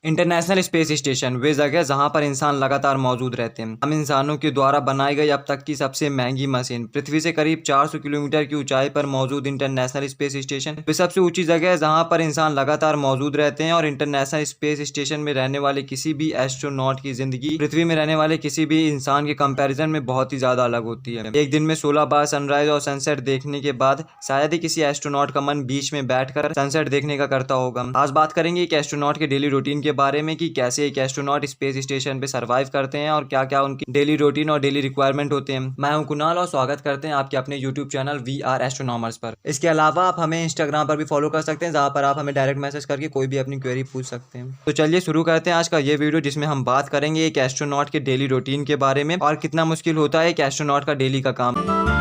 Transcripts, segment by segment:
International space station वे जगह जहां पर इंसान लगातार मौजूद रहते हैं। हम इंसानों के द्वारा बनाई गई अब तक की सबसे महंगी मशीन पृथ्वी से करीब 400 किलोमीटर की ऊंचाई पर मौजूद इंटरनेशनल स्पेस स्टेशन वे सबसे ऊंची जगह है जहां पर इंसान लगातार मौजूद रहते हैं। और इंटरनेशनल स्पेस स्टेशन में रहने वाले किसी भी एस्ट्रोनॉट की जिंदगी पृथ्वी में रहने वाले किसी भी इंसान के कंपेरिजन में बहुत ही ज्यादा अलग होती है। एक दिन में 16 बार सनराइज और सनसेट देखने के बाद शायद ही किसी एस्ट्रोनॉट का मन बीच में बैठकर सनसेट देखने का करता होगा। आज बात करेंगे एक एस्ट्रोनॉट के डेली रूटीन के बारे में कि कैसे एक एस्ट्रोनॉट स्पेस स्टेशन पे सरवाइव करते हैं और क्या क्या उनकी डेली रूटीन और डेली रिक्वायरमेंट होते हैं। मैं हूं कुणाल और स्वागत करते हैं आपके अपने YouTube channel we are astronomers पर। इसके अलावा आप हमें इंस्टाग्राम पर भी फॉलो कर सकते हैं, जहां पर आप हमें डायरेक्ट मैसेज करके कोई भी अपनी क्वेरी पूछ सकते हैं। तो चलिए शुरू करते हैं आज का ये वीडियो, जिसमें हम बात करेंगे एक एस्ट्रोनॉट के डेली रूटीन के बारे में और कितना मुश्किल होता है एक एस्ट्रोनॉट का डेली का काम।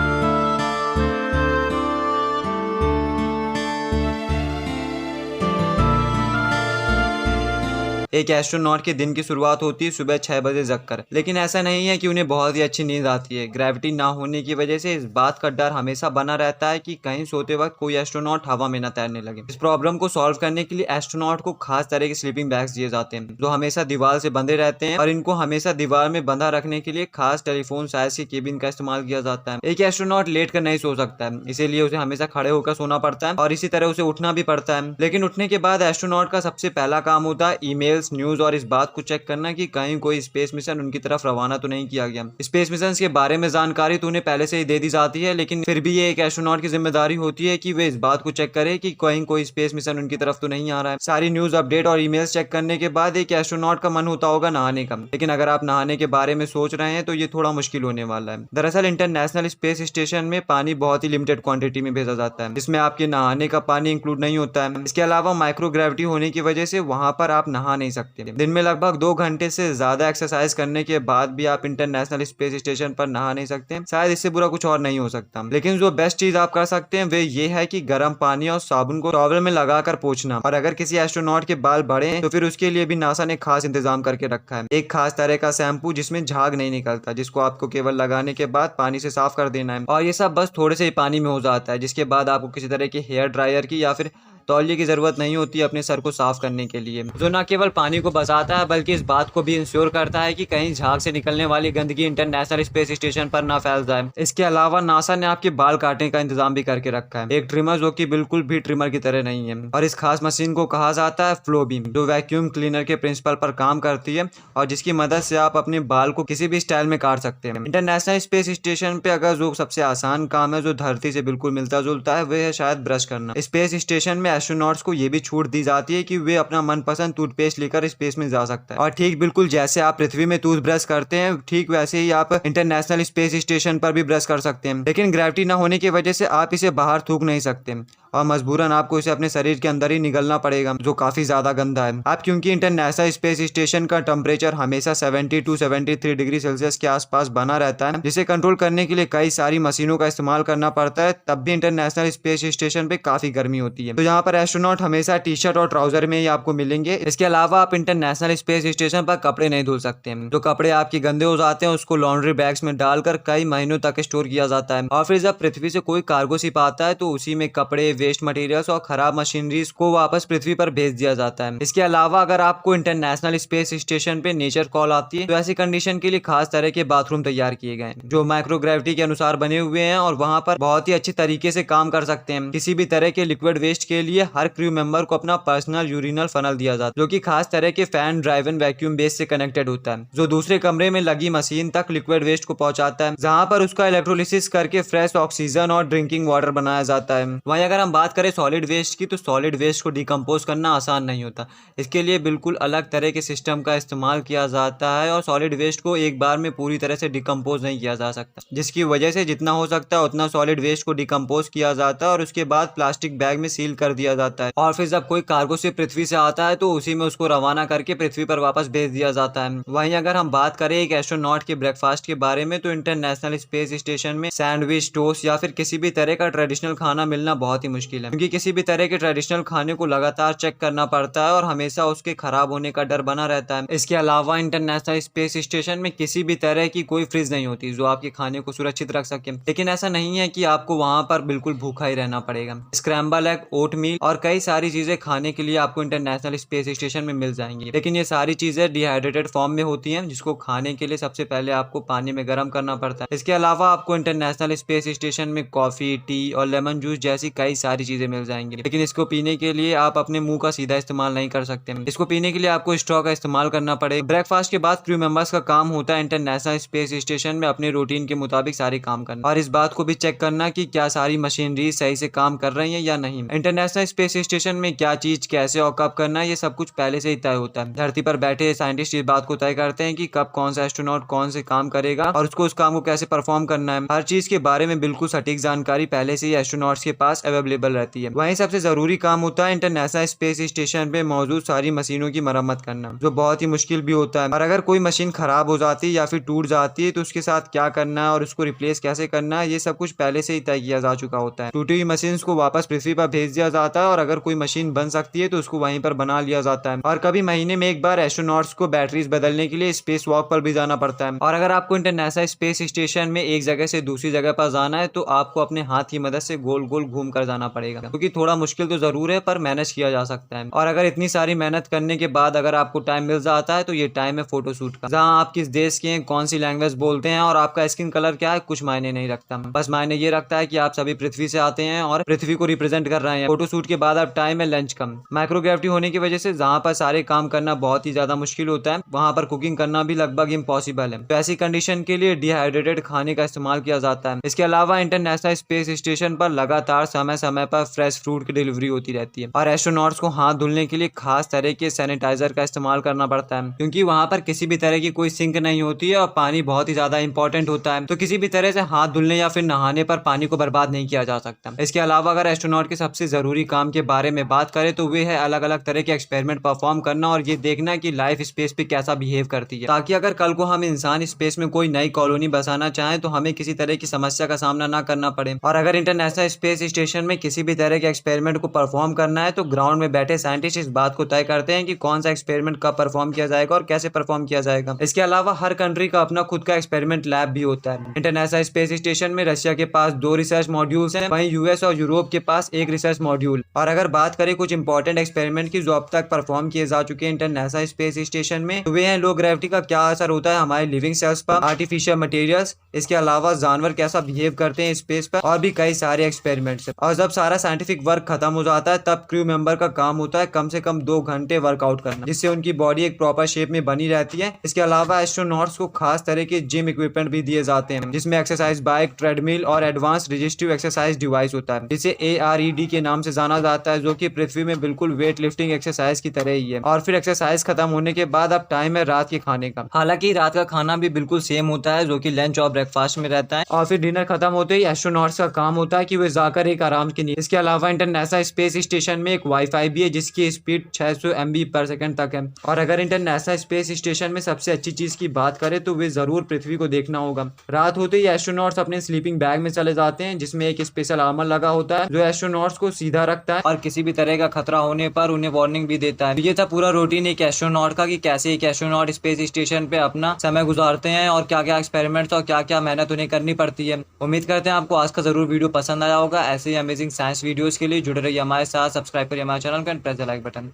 एक एस्ट्रोनॉट के दिन की शुरुआत होती है सुबह 6 बजे जगकर, लेकिन ऐसा नहीं है कि उन्हें बहुत ही अच्छी नींद आती है। ग्रेविटी ना होने की वजह से इस बात का डर हमेशा बना रहता है कि कहीं सोते वक्त कोई एस्ट्रोनॉट हवा में न तैरने लगे। इस प्रॉब्लम को सॉल्व करने के लिए एस्ट्रोनॉट को खास तरह के स्लीपिंग बैग्स दिए जाते हैं जो हमेशा दीवार से बंधे रहते हैं, और इनको हमेशा दीवार में बंधा रखने के लिए खास टेलीफोन साइज के केबिन का इस्तेमाल किया जाता है। एक एस्ट्रोनॉट लेट कर नहीं सो सकता है, इसीलिए उसे हमेशा खड़े होकर सोना पड़ता है और इसी तरह उसे उठना भी पड़ता है। लेकिन उठने के बाद एस्ट्रोनॉट का सबसे पहला काम होता है ईमेल, न्यूज और इस बात को चेक करना कि कहीं कोई स्पेस मिशन उनकी तरफ रवाना तो नहीं किया गया। स्पेस मिशन के बारे में जानकारी तो उन्हें पहले से ही दे दी जाती है, लेकिन फिर भी ये एक एस्ट्रोनॉट की जिम्मेदारी होती है कि वे इस बात को चेक करे कि कहीं कोई स्पेस मिशन उनकी तरफ तो नहीं आ रहा है। सारी न्यूज अपडेट और ईमेल्स चेक करने के बाद एक एस्ट्रोनॉट का मन होता होगा नहाने का, लेकिन अगर आप नहाने के बारे में सोच रहे हैं तो ये थोड़ा मुश्किल होने वाला है। दरअसल इंटरनेशनल स्पेस स्टेशन में पानी बहुत ही लिमिटेड क्वांटिटी में भेजा जाता है, जिसमें आपके नहाने का पानी इंक्लूड नहीं होता है। इसके अलावा माइक्रोग्रेविटी होने की वजह से वहां पर आप नहा नहीं सकते। दिन में लगभग 2 घंटे से ज्यादा एक्सरसाइज करने के बाद भी आप इंटरनेशनल स्पेस स्टेशन पर नहा नहीं सकते। शायद इससे बुरा कुछ और नहीं हो सकता। लेकिन जो बेस्ट चीज आप कर सकते हैं वे ये है कि गर्म पानी और साबुन को टॉवल में लगाकर पोंछना। और अगर किसी एस्ट्रोनॉट के बाल बड़े हैं तो फिर उसके लिए भी नासा ने खास इंतजाम करके रखा है। एक खास तरह का शैम्पू जिसमें झाग नहीं निकलता, जिसको आपको केवल लगाने के बाद पानी से साफ कर देना है, और ये सब बस थोड़े से ही पानी में हो जाता है, जिसके बाद आपको किसी तरह के हेयर ड्रायर की या फिर तौलिए की जरूरत नहीं होती अपने सर को साफ करने के लिए, जो न केवल पानी को बचाता है बल्कि इस बात को भी इंश्योर करता है कि कहीं झाग से निकलने वाली गंदगी इंटरनेशनल स्पेस स्टेशन पर ना फैल जाए। इसके अलावा नासा ने आपके बाल काटने का इंतजाम भी करके रखा है, एक ट्रिमर जो कि बिल्कुल भी ट्रिमर की तरह नहीं है। और इस खास मशीन को कहा जाता है फ्लो बीम, जो वैक्यूम क्लीनर के प्रिंसिपल पर काम करती है और जिसकी मदद से आप अपने बाल को किसी भी स्टाइल में काट सकते हैं। इंटरनेशनल स्पेस स्टेशन पे अगर जो सबसे आसान काम है जो धरती से बिल्कुल मिलता जुलता है, वह है शायद ब्रश करना। स्पेस स्टेशन में एस्ट्रोनॉट्स को ये भी छूट दी जाती है कि वे अपना मनपसंद टूथपेस्ट लेकर स्पेस में जा सकता है। और ठीक बिल्कुल जैसे आप पृथ्वी में टूथ ब्रश करते हैं, ठीक वैसे ही आप इंटरनेशनल स्पेस स्टेशन पर भी ब्रश कर सकते हैं। लेकिन ग्रेविटी न होने की वजह से आप इसे बाहर थूक नहीं सकते और मजबूरन आपको इसे अपने शरीर के अंदर ही निगलना पड़ेगा, जो काफी ज्यादा गंदा है। आप क्योंकि इंटरनेशनल स्पेस स्टेशन का टेम्परेचर हमेशा 70 to 73 डिग्री सेल्सियस के आसपास बना रहता है, जिसे कंट्रोल करने के लिए कई सारी मशीनों का इस्तेमाल करना पड़ता है। तब भी इंटरनेशनल स्पेस स्टेशन पे काफी गर्मी होती है, तो यहाँ पर एस्ट्रोनॉट हमेशा टी शर्ट और ट्राउजर में ही आपको मिलेंगे। इसके अलावा आप इंटरनेशनल स्पेस स्टेशन पर कपड़े नहीं धुल सकते। जो कपड़े आपके गंदे हो जाते हैं उसको लॉन्ड्री बैग्स में डालकर कई महीनों तक स्टोर किया जाता है, और फिर जब पृथ्वी से कोई कार्गो शिप आता है तो उसी में कपड़े, वेस्ट मटेरियल्स और खराब मशीनरीज को वापस पृथ्वी पर भेज दिया जाता है। इसके अलावा अगर आपको इंटरनेशनल स्पेस स्टेशन पे नेचर कॉल आती है तो ऐसी कंडीशन के लिए खास तरह के बाथरूम तैयार किए गए हैं जो माइक्रोग्रेविटी के अनुसार बने हुए हैं और वहां पर बहुत ही अच्छी तरीके से काम कर सकते हैं। किसी भी तरह के लिक्विड वेस्ट के लिए हर क्रू मेंबर को अपना पर्सनल यूरिनल फनल दिया जाता है, जो कि खास तरह के फैन ड्राइवन वैक्यूम बेस से कनेक्टेड होता है, जो दूसरे कमरे में लगी मशीन तक लिक्विड वेस्ट को पहुंचाता है, जहां पर उसका इलेक्ट्रोलिसिस करके फ्रेश ऑक्सीजन और ड्रिंकिंग वाटर बनाया जाता है। वहीं अगर हम बात करें सॉलिड वेस्ट की, तो सॉलिड वेस्ट को डिकम्पोज करना आसान नहीं होता। इसके लिए बिल्कुल अलग तरह के सिस्टम का इस्तेमाल किया जाता है और सॉलिड वेस्ट को एक बार में पूरी तरह से डिकम्पोज नहीं किया जा सकता, जिसकी वजह से जितना हो सकता है उतना सॉलिड वेस्ट को डिकम्पोज किया जाता है और उसके बाद प्लास्टिक बैग में सील कर दिया जाता है। और फिर जब कोई कार्गो से पृथ्वी से आता है तो उसी में उसको रवाना करके पृथ्वी पर वापस भेज दिया जाता है। वहीं अगर हम बात करें एक एस्ट्रोनॉट के ब्रेकफास्ट के बारे में, तो इंटरनेशनल स्पेस स्टेशन में सैंडविच, टोस्ट या फिर किसी भी तरह का ट्रेडिशनल खाना मिलना बहुत ही मुश्किल है, क्योंकि किसी भी तरह के ट्रेडिशनल खाने को लगातार चेक करना पड़ता है और हमेशा उसके खराब होने का डर बना रहता है। इसके अलावा इंटरनेशनल स्पेस स्टेशन में किसी भी तरह की कोई फ्रिज नहीं होती जो आपके खाने को सुरक्षित रख सके। लेकिन ऐसा नहीं है कि आपको वहां पर बिल्कुल भूखा ही रहना पड़ेगा। स्क्रैम्बल एग, ओट मील और कई सारी चीजें खाने के लिए आपको इंटरनेशनल स्पेस स्टेशन में मिल जाएंगी। लेकिन ये सारी चीजें डिहाइड्रेटेड फॉर्म में होती हैं, जिसको खाने के लिए सबसे पहले आपको पानी में गर्म करना पड़ता है। इसके अलावा आपको इंटरनेशनल स्पेस स्टेशन में कॉफी, टी और लेमन जूस जैसी कई सारी चीजें मिल जाएंगी। लेकिन इसको पीने के लिए आप अपने मुंह का सीधा इस्तेमाल नहीं कर सकते। इसको पीने के लिए आपको स्ट्रॉ का इस्तेमाल करना पड़ेगा। ब्रेकफास्ट के बाद क्रू मेंबर्स का काम होता है इंटरनेशनल स्पेस स्टेशन में अपने रूटीन के मुताबिक सारे काम करना और इस बात को भी चेक करना कि क्या सारी मशीनरी सही से काम कर रही है या नहीं। इंटरनेशनल स्पेस स्टेशन में क्या चीज कैसे और कब करना है, ये सब कुछ पहले से ही तय होता है। धरती पर बैठे साइंटिस्ट इस बात को तय करते हैं कि कब कौन सा एस्ट्रोनॉट कौन से काम करेगा और उसको उस काम को कैसे परफॉर्म करना है। हर चीज के बारे में बिल्कुल सटीक जानकारी पहले से ही एस्ट्रोनॉट्स के पास अवेलेबल रहती है। वहीं सबसे जरूरी काम होता है इंटरनेशनल स्पेस स्टेशन पे मौजूद सारी मशीनों की मरम्मत करना, जो बहुत ही मुश्किल भी होता है। और अगर कोई मशीन खराब हो जाती है या फिर टूट जाती है तो उसके साथ क्या करना है और उसको रिप्लेस कैसे करना है, ये सब कुछ पहले से ही तय किया जा चुका होता है। टूटी हुई मशीन को वापस पृथ्वी पर भेज दिया जाता है और अगर कोई मशीन बन सकती है तो उसको वहीं पर बना लिया जाता है। और कभी महीने में एक बार एस्ट्रोनॉट्स को बैटरीज बदलने के लिए स्पेस वॉक पर भी जाना पड़ता है। और अगर आपको इंटरनेशनल स्पेस स्टेशन में एक जगह से दूसरी जगह पर जाना है तो आपको अपने हाथ की मदद से गोल गोल घूम कर जाना पड़ेगा, क्योंकि थोड़ा मुश्किल तो जरूर है पर मैनेज किया जा सकता है। और अगर इतनी सारी मेहनत करने के बाद अगर आपको टाइम मिल जाता है तो ये टाइम है फोटोशूट का, जहाँ आप किस देश के हैं, कौन सी लैंग्वेज बोलते हैं और आपका स्किन कलर क्या है, कुछ मायने नहीं रखता। बस मायने ये रखता है कि आप सभी पृथ्वी से आते हैं और पृथ्वी को रिप्रेजेंट कर रहे हैं। फोटोशूट के बाद अब टाइम है लंच का। माइक्रोग्रेविटी होने की वजह से जहाँ पर सारे काम करना बहुत ही ज्यादा मुश्किल होता है, वहां पर कुकिंग करना भी लगभग इम्पॉसिबल है। तो ऐसी कंडीशन के लिए डिहाइड्रेटेड खाने का इस्तेमाल किया जाता है। इसके अलावा इंटरनेशनल स्पेस स्टेशन पर लगातार समय समय पर फ्रेश फ्रूट की डिलीवरी होती रहती है और एस्ट्रोनॉट्स को हाथ धुलने के लिए खास तरह के सैनिटाइजर का इस्तेमाल करना पड़ता है, क्योंकि वहां पर किसी भी तरह की कोई सिंक नहीं होती है और पानी बहुत ही ज्यादा इंपॉर्टेंट होता है। तो किसी भी तरह से हाथ धुलने या फिर नहाने पर पानी को बर्बाद नहीं किया जा सकता। इसके अलावा अगर एस्ट्रोनॉट के सबसे जरूरी काम के बारे में बात करें तो वे है अलग अलग तरह के एक्सपेरिमेंट परफॉर्म करना और ये देखना कि लाइफ स्पेस पे कैसा बिहेव करती है, ताकि अगर कल को हम इंसान स्पेस में कोई नई कॉलोनी बसाना चाहें तो हमें किसी तरह की समस्या का सामना ना करना पड़े। और अगर इंटरनेशनल स्पेस स्टेशन में किसी भी तरह के एक्सपेरिमेंट को परफॉर्म करना है तो ग्राउंड में बैठे साइंटिस्ट इस बात को तय करते हैं कि कौन सा एक्सपेरिमेंट कब परफॉर्म किया जाएगा और कैसे परफॉर्म किया जाएगा। इसके अलावा हर कंट्री का अपना खुद का एक्सपेरिमेंट लैब भी होता है। इंटरनेशनल स्पेस स्टेशन में रशिया के पास 2 रिसर्च मॉड्यूल्स हैं, वहीं यूएस और यूरोप के पास 1 रिसर्च मॉड्यूल। और अगर बात करें कुछ इंपॉर्टेंट एक्सपेरिमेंट की जो अब तक परफॉर्म किए जा चुके हैं इंटरनेशनल स्पेस स्टेशन में, तो वे हैं लो ग्रेविटी का क्या असर होता है हमारे लिविंग सेल्स पर, आर्टिफिशियल मटेरियल्स, इसके अलावा जानवर कैसा बिहेव करते हैं स्पेस पर, और भी कई सारे एक्सपेरिमेंट्स। और जब सारा साइंटिफिक वर्क खत्म हो जाता है तब क्रू मेंबर का काम होता है कम से कम 2 घंटे वर्कआउट करना, जिससे उनकी बॉडी एक प्रॉपर शेप में बनी रहती है। इसके अलावा एस्ट्रोनॉट्स को खास तरह के जिम इक्विपमेंट भी दिए जाते हैं, जिसमें एक्सरसाइज बाइक, ट्रेडमिल और एडवांस रेजिस्टिव एक्सरसाइज डिवाइस होता है, जिसे ARED के नाम से जाना जाता है, जो कि पृथ्वी में बिल्कुल वेट लिफ्टिंग एक्सरसाइज की तरह ही है। और फिर एक्सरसाइज खत्म होने के बाद अब टाइम है रात के खाने का। हालांकि रात का खाना भी बिल्कुल सेम होता है, जो कि लंच और ब्रेकफास्ट में रहता है। और फिर डिनर खत्म होते ही एस्ट्रोनॉट्स का काम होता है कि वे जाकर एक आराम की नींद। इसके अलावा इंटरनेशनल स्पेस स्टेशन में एक वाईफाई भी है जिसकी स्पीड 600 MB/s तक है। और अगर इंटरनेशनल स्पेस स्टेशन में सबसे अच्छी चीज की बात करें तो वे जरूर पृथ्वी को देखना होगा। रात होते ही एस्ट्रोनॉट्स अपने स्लीपिंग बैग में चले जाते हैं, जिसमें एक स्पेशल आर्मर लगा होता है जो एस्ट्रोनॉट्स को सीधा रखता है और किसी भी तरह का खतरा होने पर उन्हें वार्निंग भी देता है। ये था पूरा रूटीन एक एस्ट्रोनॉट का, कि कैसे एक एस्ट्रोनॉट स्पेस स्टेशन पे अपना समय गुजारते हैं और क्या क्या एक्सपेरिमेंट्स और क्या क्या मेहनत उन्हें करनी पड़ती है। उम्मीद करते हैं आपको आज का जरूर वीडियो पसंद आया होगा। ऐसे ही अमेजिंग साइंस वीडियोस के लिए जुड़े रहिए हमारे साथ, सब्सक्राइब करिए हमारे चैनल को and press the like button.